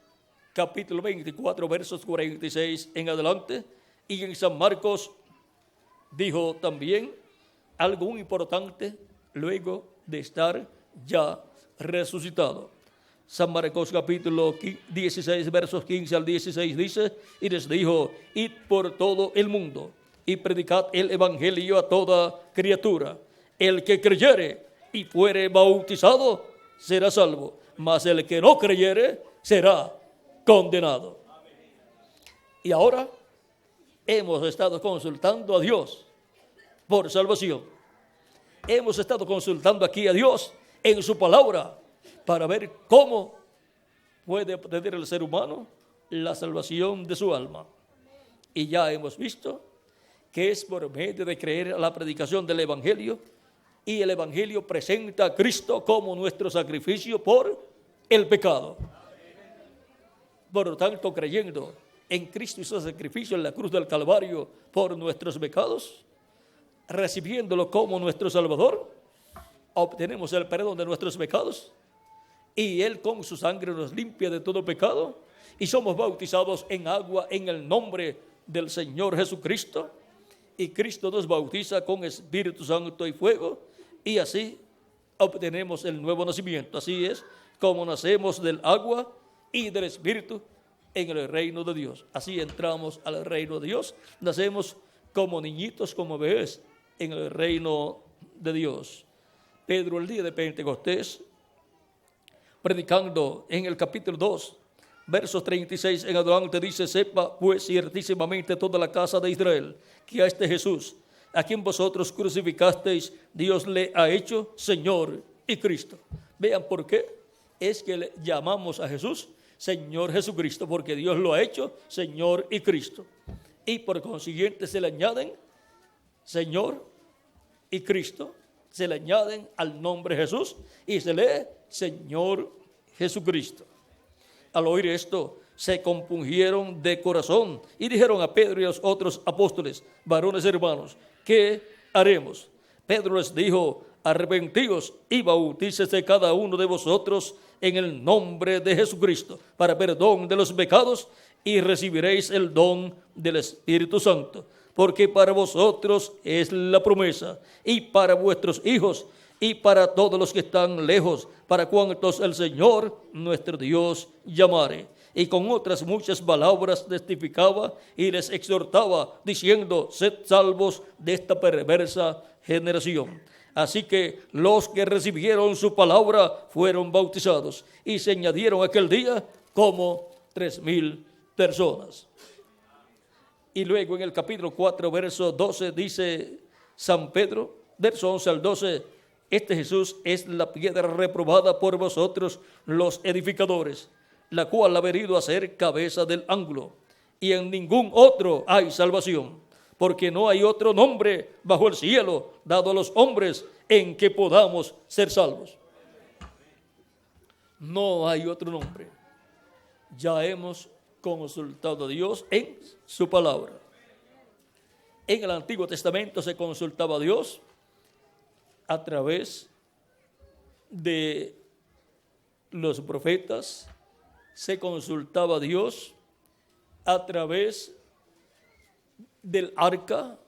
capítulo 24, versos 46 en adelante. Y en San Marcos dijo también algo muy importante luego de estar ya resucitado. San Marcos capítulo 16, versos 15 al 16 dice, y les dijo, id por todo el mundo y predicad el evangelio a toda criatura. El que creyere y fuere bautizado será salvo, mas el que no creyere será condenado. Y ahora hemos estado consultando a Dios por salvación. Hemos estado consultando aquí a Dios en su palabra para ver cómo puede obtener el ser humano la salvación de su alma. Y ya hemos visto que es por medio de creer a la predicación del evangelio, y el evangelio presenta a Cristo como nuestro sacrificio por el pecado. Por lo tanto, creyendo en Cristo y su sacrificio en la cruz del Calvario por nuestros pecados, recibiéndolo como nuestro Salvador, obtenemos el perdón de nuestros pecados, y Él con su sangre nos limpia de todo pecado, y somos bautizados en agua en el nombre del Señor Jesucristo, y Cristo nos bautiza con Espíritu Santo y fuego, y así obtenemos el nuevo nacimiento. Así es como nacemos del agua y del Espíritu en el reino de Dios. Así entramos al reino de Dios, nacemos como niñitos, como bebés en el reino de Dios. Pedro, el día de Pentecostés, predicando en el capítulo 2, versos 36 en adelante, dice, sepa pues ciertísimamente toda la casa de Israel que a este Jesús, a quien vosotros crucificasteis, Dios le ha hecho Señor y Cristo. Vean por qué es que le llamamos a Jesús Señor Jesucristo, porque Dios lo ha hecho Señor y Cristo. Y por consiguiente se le añaden Señor y Cristo, se le añaden al nombre Jesús y se lee Señor Jesucristo. Al oír esto, se compungieron de corazón y dijeron a Pedro y a los otros apóstoles, varones hermanos, ¿qué haremos? Pedro les dijo, arrepentíos y bautícese cada uno de vosotros en el nombre de Jesucristo para perdón de los pecados, y recibiréis el don del Espíritu Santo, porque para vosotros es la promesa, y para vuestros hijos, y para todos los que están lejos, para cuantos el Señor nuestro Dios llamare. Y con otras muchas palabras testificaba y les exhortaba, diciendo, sed salvos de esta perversa generación. Así que los que recibieron su palabra fueron bautizados, y se añadieron aquel día como 3,000 personas. Y luego en el capítulo 4, verso 12, dice San Pedro, verso 11 al 12, este Jesús es la piedra reprobada por vosotros los edificadores, la cual ha venido a ser cabeza del ángulo, y en ningún otro hay salvación, porque no hay otro nombre bajo el cielo dado a los hombres en que podamos ser salvos. No hay otro nombre. Ya hemos consultado a Dios en su palabra. En el Antiguo Testamento se consultaba a Dios a través de los profetas, se consultaba a Dios a través del arca,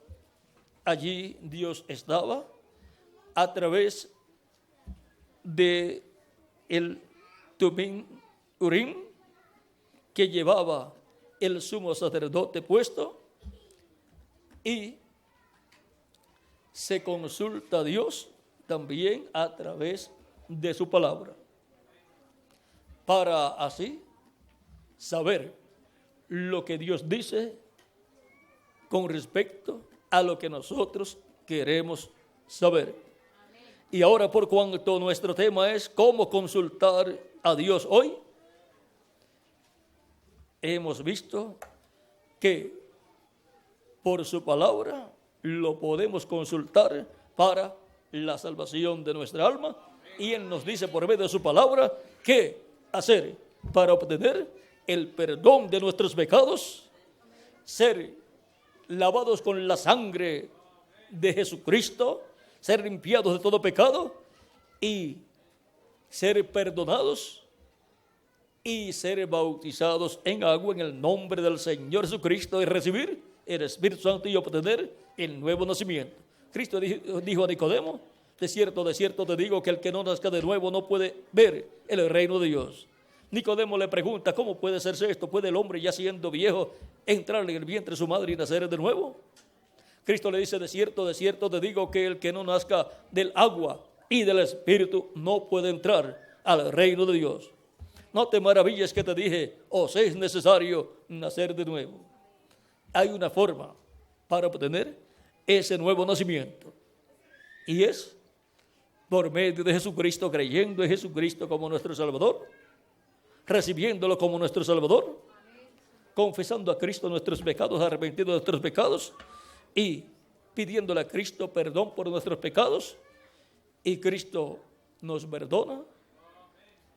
allí Dios estaba, a través de el Tumim Urim que llevaba el sumo sacerdote puesto, y se consulta a Dios también a través de su palabra, para así saber lo que Dios dice con respecto a lo que nosotros queremos saber. Y ahora, por cuanto nuestro tema es cómo consultar a Dios hoy, hemos visto que por su palabra lo podemos consultar para la salvación de nuestra alma, y Él nos dice por medio de su palabra qué hacer para obtener el perdón de nuestros pecados, ser lavados con la sangre de Jesucristo, ser limpiados de todo pecado y ser perdonados y ser bautizados en agua en el nombre del Señor Jesucristo, y recibir el Espíritu Santo y obtener el nuevo nacimiento. Cristo dijo a Nicodemo, de cierto te digo que el que no nazca de nuevo no puede ver el reino de Dios. Nicodemo le pregunta, ¿cómo puede hacerse esto? ¿Puede el hombre ya siendo viejo entrar en el vientre de su madre y nacer de nuevo? Cristo le dice, de cierto te digo que el que no nazca del agua y del Espíritu no puede entrar al reino de Dios. No te maravilles que te dije, os es necesario nacer de nuevo. Hay una forma para obtener ese nuevo nacimiento, y es por medio de Jesucristo, creyendo en Jesucristo como nuestro Salvador, recibiéndolo como nuestro Salvador, confesando a Cristo nuestros pecados, arrepentidos de nuestros pecados y pidiéndole a Cristo perdón por nuestros pecados, y Cristo nos perdona,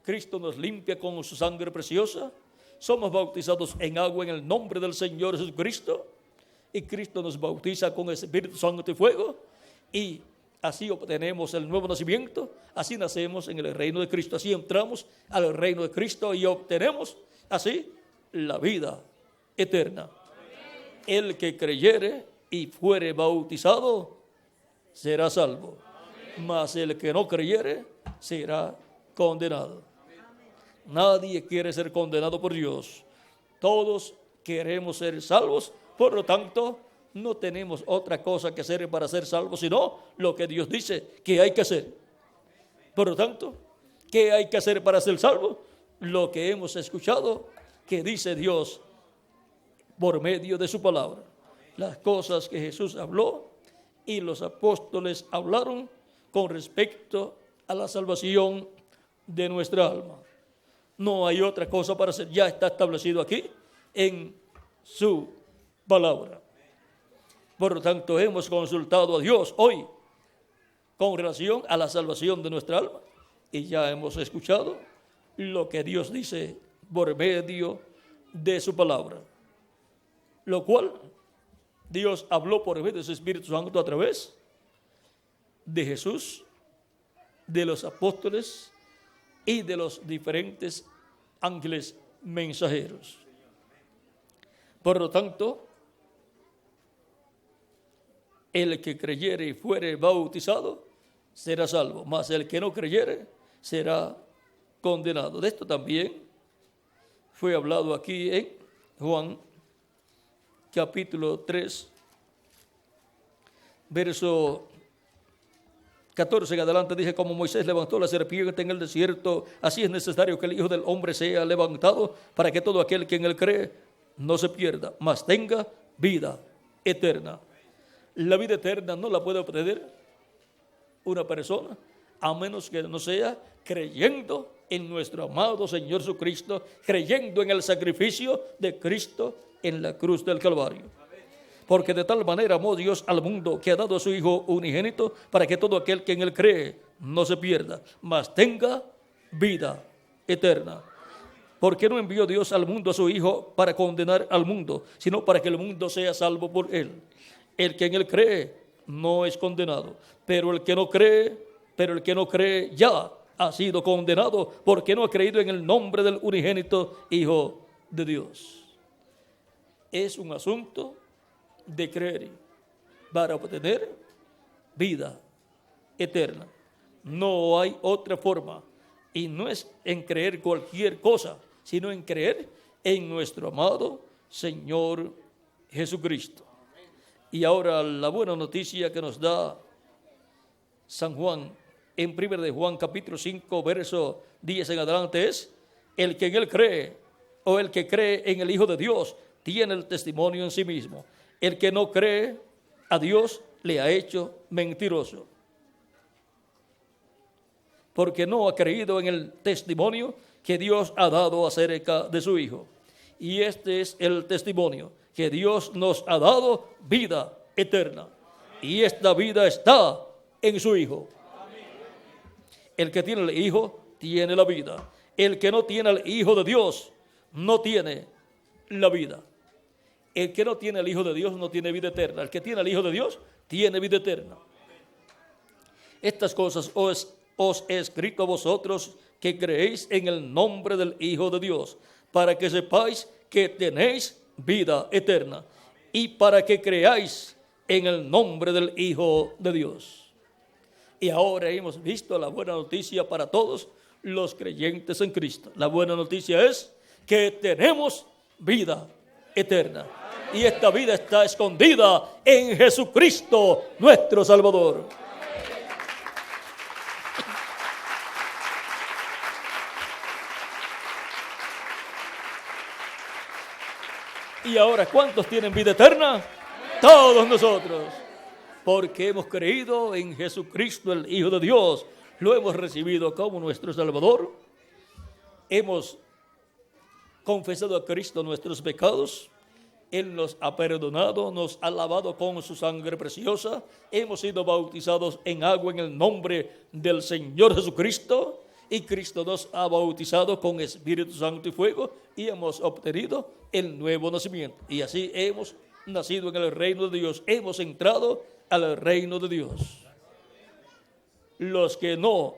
Cristo nos limpia con su sangre preciosa, somos bautizados en agua en el nombre del Señor Jesucristo, y Cristo nos bautiza con Espíritu Santo y fuego, y así obtenemos el nuevo nacimiento, así nacemos en el reino de Cristo, así entramos al reino de Cristo y obtenemos así la vida eterna. El que creyere y fuere bautizado será salvo, mas el que no creyere será condenado. Nadie quiere ser condenado por Dios. Todos queremos ser salvos, por lo tanto, no tenemos otra cosa que hacer para ser salvos, sino lo que Dios dice que hay que hacer. Por lo tanto, ¿qué hay que hacer para ser salvos? Lo que hemos escuchado que dice Dios por medio de su palabra. Las cosas que Jesús habló y los apóstoles hablaron con respecto a la salvación de nuestra alma. No hay otra cosa para hacer, ya está establecido aquí en su palabra. Por lo tanto, hemos consultado a Dios hoy con relación a la salvación de nuestra alma, y ya hemos escuchado lo que Dios dice por medio de su palabra, lo cual Dios habló por medio de su Espíritu Santo a través de Jesús, de los apóstoles y de los diferentes ángeles mensajeros. Por lo tanto, el que creyere y fuere bautizado será salvo, mas el que no creyere será condenado. De esto también fue hablado aquí en Juan capítulo 3, verso 14 en adelante. Dice, como Moisés levantó la serpiente en el desierto, así es necesario que el Hijo del Hombre sea levantado, para que todo aquel que en él cree no se pierda, mas tenga vida eterna. La vida eterna no la puede obtener una persona a menos que no sea creyendo en nuestro amado Señor Jesucristo, creyendo en el sacrificio de Cristo en la cruz del Calvario. Porque de tal manera amó Dios al mundo, que ha dado a su Hijo unigénito, para que todo aquel que en él cree no se pierda, mas tenga vida eterna. Porque no envió Dios al mundo a su Hijo para condenar al mundo, sino para que el mundo sea salvo por él. El que en él cree no es condenado, pero el que no cree ya ha sido condenado, porque no ha creído en el nombre del unigénito Hijo de Dios. Es un asunto de creer para obtener vida eterna. No hay otra forma, y no es en creer cualquier cosa, sino en creer en nuestro amado Señor Jesucristo. Y ahora la buena noticia que nos da San Juan en 1 de Juan capítulo 5 verso 10 en adelante es: el que en él cree, o el que cree en el Hijo de Dios, tiene el testimonio en sí mismo. El que no cree a Dios le ha hecho mentiroso, porque no ha creído en el testimonio que Dios ha dado acerca de su Hijo. Y este es el testimonio, que Dios nos ha dado vida eterna, y esta vida está en su Hijo. El que tiene el Hijo tiene la vida. El que no tiene al Hijo de Dios no tiene la vida. El que no tiene al Hijo de Dios no tiene vida eterna. El que tiene al Hijo de Dios tiene vida eterna. Estas cosas os he escrito a vosotros que creéis en el nombre del Hijo de Dios, para que sepáis que tenéis vida eterna, y para que creáis en el nombre del Hijo de Dios. Y ahora hemos visto la buena noticia para todos los creyentes en Cristo. La buena noticia es que tenemos vida eterna. Y esta vida está escondida en Jesucristo, nuestro Salvador. Y ahora, ¿cuántos tienen vida eterna? Todos nosotros. Porque hemos creído en Jesucristo, el Hijo de Dios. Lo hemos recibido como nuestro Salvador. Hemos confesado a Cristo nuestros pecados. Él nos ha perdonado, nos ha lavado con su sangre preciosa. Hemos sido bautizados en agua en el nombre del Señor Jesucristo. Y Cristo nos ha bautizado con Espíritu Santo y fuego. Y hemos obtenido el nuevo nacimiento. Y así hemos nacido en el reino de Dios. Hemos entrado al reino de Dios. Los que no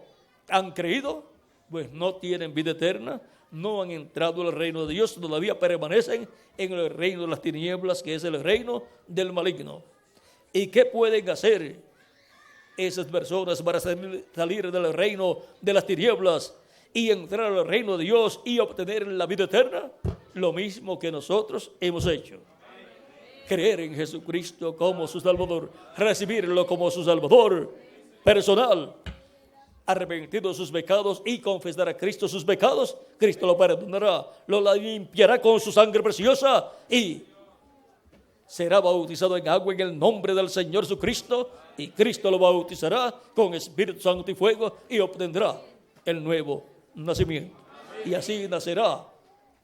han creído, pues no tienen vida eterna. No han entrado al reino de Dios, todavía permanecen en el reino de las tinieblas, que es el reino del maligno. ¿Y qué pueden hacer esas personas para salir del reino de las tinieblas y entrar al reino de Dios y obtener la vida eterna? Lo mismo que nosotros hemos hecho. Creer en Jesucristo como su Salvador, recibirlo como su Salvador personal, arrepentido de sus pecados y confesar a Cristo sus pecados. Cristo lo perdonará, lo limpiará con su sangre preciosa y será bautizado en agua en el nombre del Señor Jesucristo, y Cristo lo bautizará con Espíritu Santo y fuego y obtendrá el nuevo nacimiento. Y así nacerá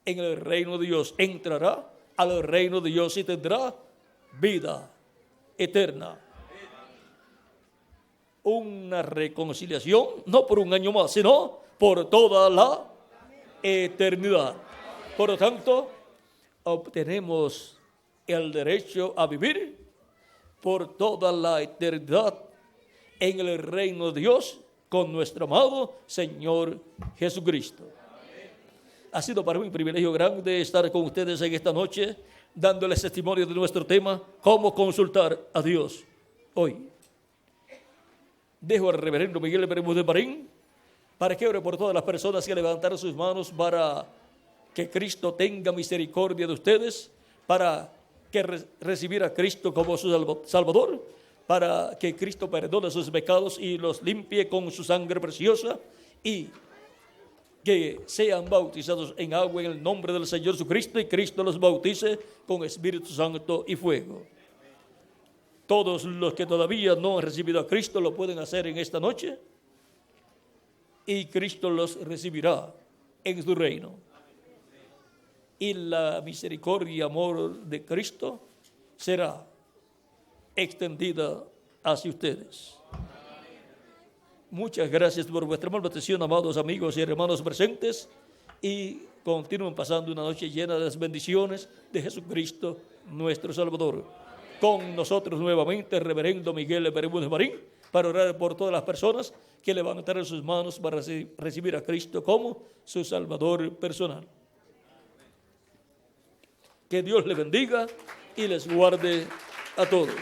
en el reino de Dios, entrará al reino de Dios y tendrá vida eterna. Una reconciliación, no por un año más, sino por toda la eternidad. Por lo tanto, obtenemos el derecho a vivir por toda la eternidad en el reino de Dios con nuestro amado Señor Jesucristo. Ha sido para mí un privilegio grande estar con ustedes en esta noche, dándoles testimonio de nuestro tema, cómo consultar a Dios hoy. Dejo al reverendo Miguel Bermúdez Marín para que ore por todas las personas que levantaron sus manos para que Cristo tenga misericordia de ustedes, para que recibir a Cristo como su Salvador, para que Cristo perdone sus pecados y los limpie con su sangre preciosa, y que sean bautizados en agua en el nombre del Señor Jesucristo, y Cristo los bautice con Espíritu Santo y fuego. Todos los que todavía no han recibido a Cristo lo pueden hacer en esta noche, y Cristo los recibirá en su reino. Y la misericordia y amor de Cristo será extendida hacia ustedes. Muchas gracias por vuestra amable atención, amados amigos y hermanos presentes, y continúen pasando una noche llena de las bendiciones de Jesucristo, nuestro Salvador. Con nosotros nuevamente el reverendo Miguel Bermúdez Marín, para orar por todas las personas que levantaron sus manos para recibir a Cristo como su Salvador personal. Que Dios les bendiga y les guarde a todos.